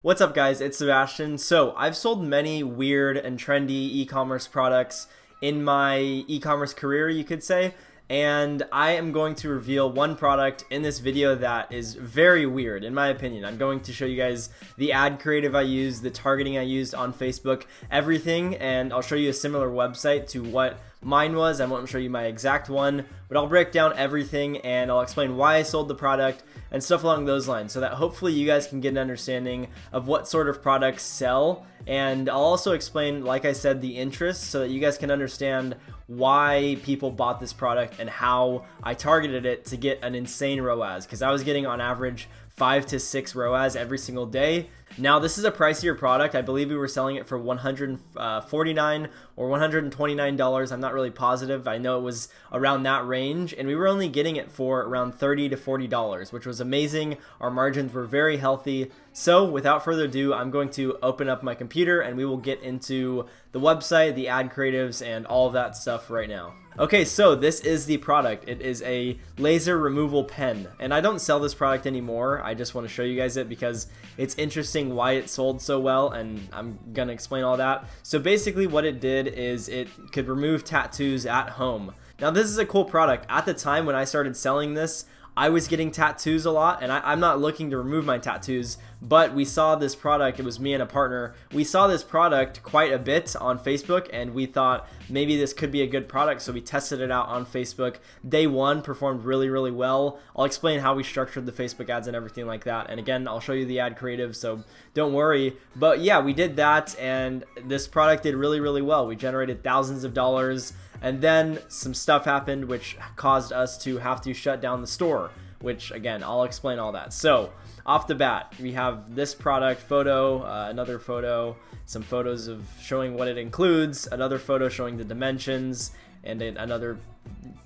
What's up guys, it's Sebastian. So I've sold many weird and trendy e-commerce products in my e-commerce career, you could say, and I am going to reveal one product in this video that is very weird in my opinion. I'm going to show you guys the ad creative I used, the targeting I used on Facebook, everything, and I'll show you a similar website to what mine was. I won't show you my exact one, but I'll break down everything and I'll explain why I sold the product and stuff along those lines so that hopefully you guys can get an understanding of what sort of products sell. And I'll also explain, like I said, the interest so that you guys can understand why people bought this product and how I targeted it to get an insane ROAS, because I was getting on average 5 to 6 ROAS every single day. Now this is a pricier product. I believe we were selling it for $149 or $129. I'm not really positive. I know it was around that range, and we were only getting it for around $30 to $40, which was amazing. Our margins were very healthy. So without further ado, I'm going to open up my computer and we will get into the website, the ad creatives, and all of that stuff right now. Okay, so this is the product. It is a laser removal pen, and I don't sell this product anymore. I just want to show you guys it because it's interesting why it sold so well, and I'm gonna explain all that. So basically what it did is it could remove tattoos at home. Now this is a cool product. At the time when I started selling this, I was getting tattoos a lot, and I'm not looking to remove my tattoos, but we saw this product. It was me and a partner. We saw this product quite a bit on Facebook, and we thought maybe this could be a good product, so we tested it out on Facebook. Day one performed really, really well. I'll explain how we structured the Facebook ads and everything like that, and again, I'll show you the ad creative, so don't worry. But yeah, we did that, and this product did really, really well. We generated thousands of dollars. And then some stuff happened which caused us to have to shut down the store, which again, I'll explain all that. So off the bat, we have this product photo, another photo, some photos of showing what it includes, another photo showing the dimensions, and another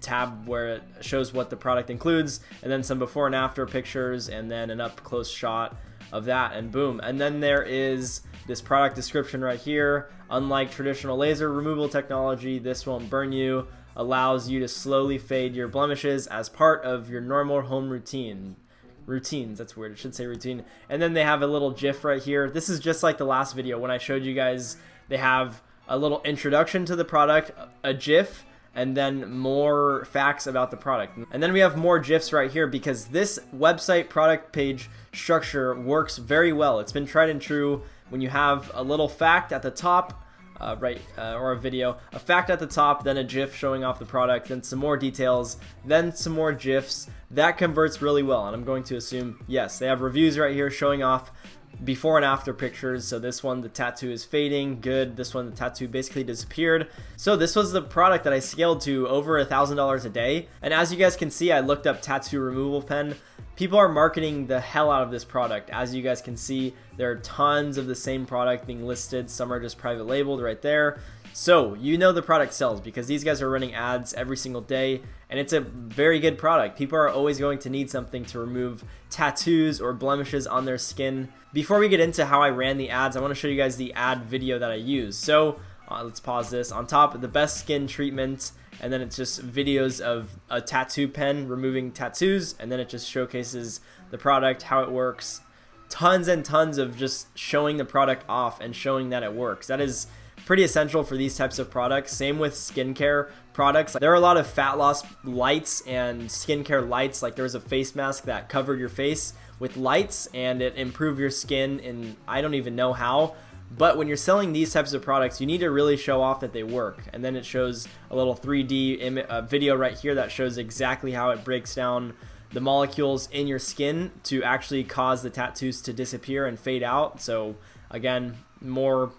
tab where it shows what the product includes, and then some before and after pictures, and then an up close shot of that, and boom. And then there is this product description right here. Unlike traditional laser removal technology, this won't burn you, allows you to slowly fade your blemishes as part of your normal home routines. That's weird, it should say routine. And then they have a little GIF right here. This is just like the last video when I showed you guys. They have a little introduction to the product, a GIF, and then more facts about the product. And then we have more GIFs right here because this website product page structure works very well. It's been tried and true. When you have a little fact at the top, or a video, a fact at the top, then a GIF showing off the product, then some more details, then some more GIFs, that converts really well. And I'm going to assume, yes, they have reviews right here showing off before and after pictures. So this one, the tattoo is fading, good. This one, the tattoo basically disappeared. So this was the product that I scaled to over $1,000 a day. And as you guys can see, I looked up tattoo removal pen. People are marketing the hell out of this product. As you guys can see, there are tons of the same product being listed. Some are just private labeled right there. So you know the product sells because these guys are running ads every single day, and it's a very good product. People are always going to need something to remove tattoos or blemishes on their skin. Before we get into how I ran the ads, I want to show you guys the ad video that I used. So let's pause this. On top, the best skin treatment, and then it's just videos of a tattoo pen removing tattoos, and then it just showcases the product, how it works. Tons and tons of just showing the product off and showing that it works. That is pretty essential for these types of products. Same with skincare products. There are a lot of fat loss lights and skincare lights. Like there was a face mask that covered your face with lights and it improved your skin, and I don't even know how. But when you're selling these types of products, you need to really show off that they work. And then it shows a little 3D video right here that shows exactly how it breaks down the molecules in your skin to actually cause the tattoos to disappear and fade out. So again, more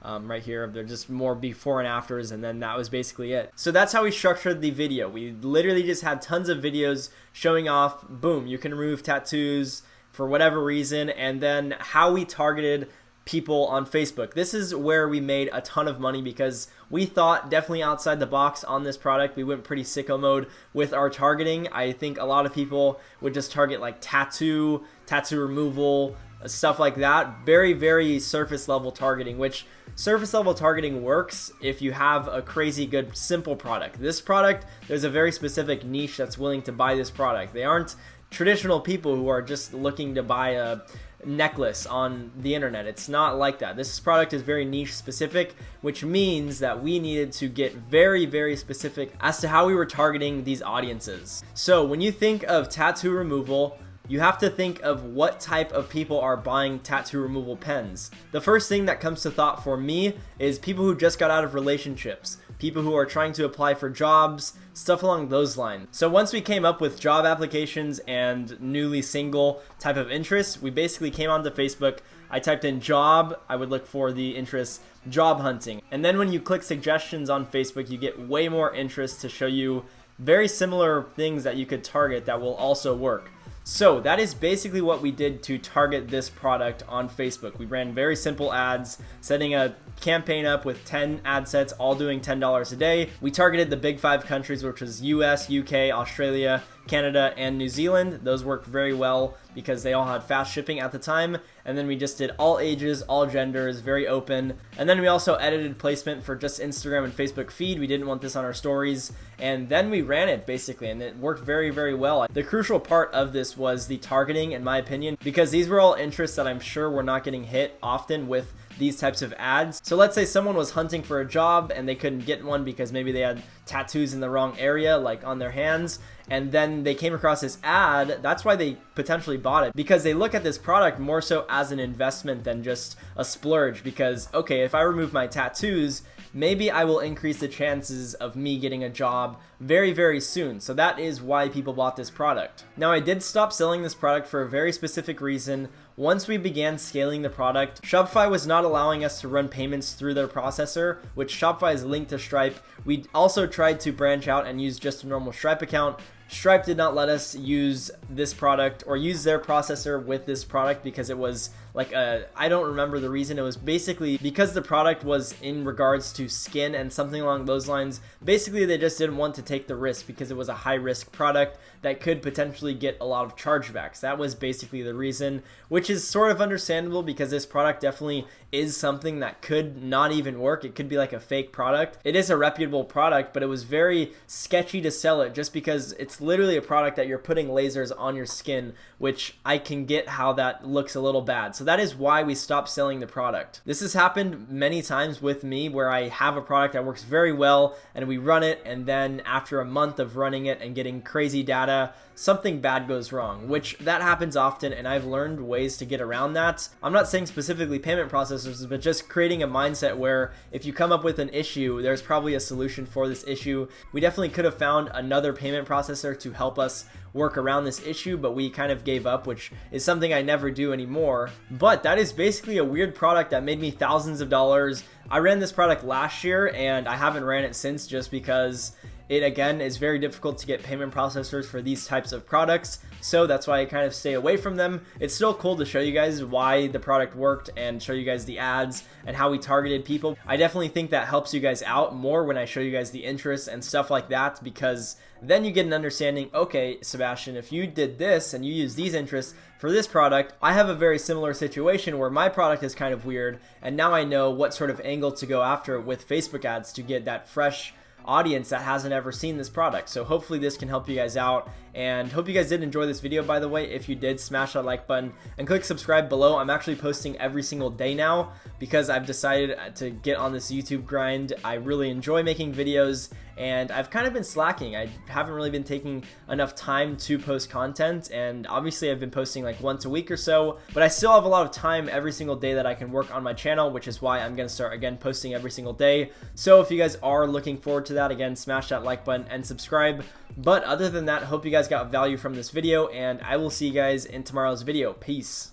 right here, they're just more before and afters, and then that was basically it. So that's how we structured the video. We literally just had tons of videos showing off, boom, you can remove tattoos for whatever reason, and then how we targeted people on Facebook. This is where we made a ton of money because we thought definitely outside the box on this product. We went pretty sicko mode with our targeting. I think a lot of people would just target like tattoo removal, stuff like that. Very, very surface level targeting, which surface level targeting works if you have a crazy good simple product. This product, there's a very specific niche that's willing to buy this product. They aren't traditional people who are just looking to buy a necklace on the internet. It's not like that. This product is very niche specific, which means that we needed to get very, very specific as to how we were targeting these audiences. So when you think of tattoo removal, you have to think of what type of people are buying tattoo removal pens. The first thing that comes to thought for me is people who just got out of relationships, people who are trying to apply for jobs, stuff along those lines. So once we came up with job applications and newly single type of interests, we basically came onto Facebook. I typed in job, I would look for the interest job hunting. And then when you click suggestions on Facebook, you get way more interest to show you very similar things that you could target that will also work. So that is basically what we did to target this product on Facebook. We ran very simple ads, setting a campaign up with 10 ad sets, all doing $10 a day. We targeted the big 5 countries, which was US, UK, Australia, Canada, and New Zealand. Those worked very well because they all had fast shipping at the time. And then we just did all ages, all genders, very open. And then we also edited placement for just Instagram and Facebook feed. We didn't want this on our stories. And then we ran it basically, and it worked very, very well. The crucial part of this was the targeting, in my opinion, because these were all interests that I'm sure were not getting hit often with these types of ads. So let's say someone was hunting for a job and they couldn't get one because maybe they had tattoos in the wrong area, like on their hands, and then they came across this ad. That's why they potentially bought it, because they look at this product more so as an investment than just a splurge. Because, okay, if I remove my tattoos, maybe I will increase the chances of me getting a job very, very soon. So that is why people bought this product. Now, I did stop selling this product for a very specific reason. Once we began scaling the product, Shopify was not allowing us to run payments through their processor, which Shopify is linked to Stripe. We also tried to branch out and use just a normal Stripe account. Stripe did not let us use this product or use their processor with this product because it was like I don't remember the reason. It was basically because the product was in regards to skin and something along those lines. Basically, they just didn't want to take the risk because it was a high risk product that could potentially get a lot of chargebacks. That was basically the reason, which is sort of understandable because this product definitely is something that could not even work. It could be like a fake product. It is a reputable product, but it was very sketchy to sell it just because it's literally a product that you're putting lasers on your skin, which I can get how that looks a little bad. So that is why we stopped selling the product. This has happened many times with me where I have a product that works very well and we run it, and then after a month of running it and getting crazy data, something bad goes wrong, which that happens often, and I've learned ways to get around that. I'm not saying specifically payment processors, but just creating a mindset where if you come up with an issue, there's probably a solution for this issue. We definitely could have found another payment processor to help us work around this issue, but we kind of gave up, which is something I never do anymore. But that is basically a weird product that made me thousands of dollars. I ran this product last year and I haven't ran it since, just because it, again, is very difficult to get payment processors for these types of products. So that's why I kind of stay away from them. It's still cool to show you guys why the product worked and show you guys the ads and how we targeted people. I definitely think that helps you guys out more when I show you guys the interests and stuff like that, because then you get an understanding, okay, Sebastian, if you did this and you use these interests for this product, I have a very similar situation where my product is kind of weird, and now I know what sort of angle to go after with Facebook ads to get that fresh audience that hasn't ever seen this product. So hopefully this can help you guys out, and hope you guys did enjoy this video. By the way, if you did, smash that like button and click subscribe below. I'm actually posting every single day now because I've decided to get on this YouTube grind. I really enjoy making videos, and I've kind of been slacking. I haven't really been taking enough time to post content, and obviously I've been posting like once a week or so, but I still have a lot of time every single day that I can work on my channel, which is why I'm going to start again posting every single day. So if you guys are looking forward to that, again, smash that like button and subscribe. But other than that, hope you guys got value from this video, and I will see you guys in tomorrow's video. Peace.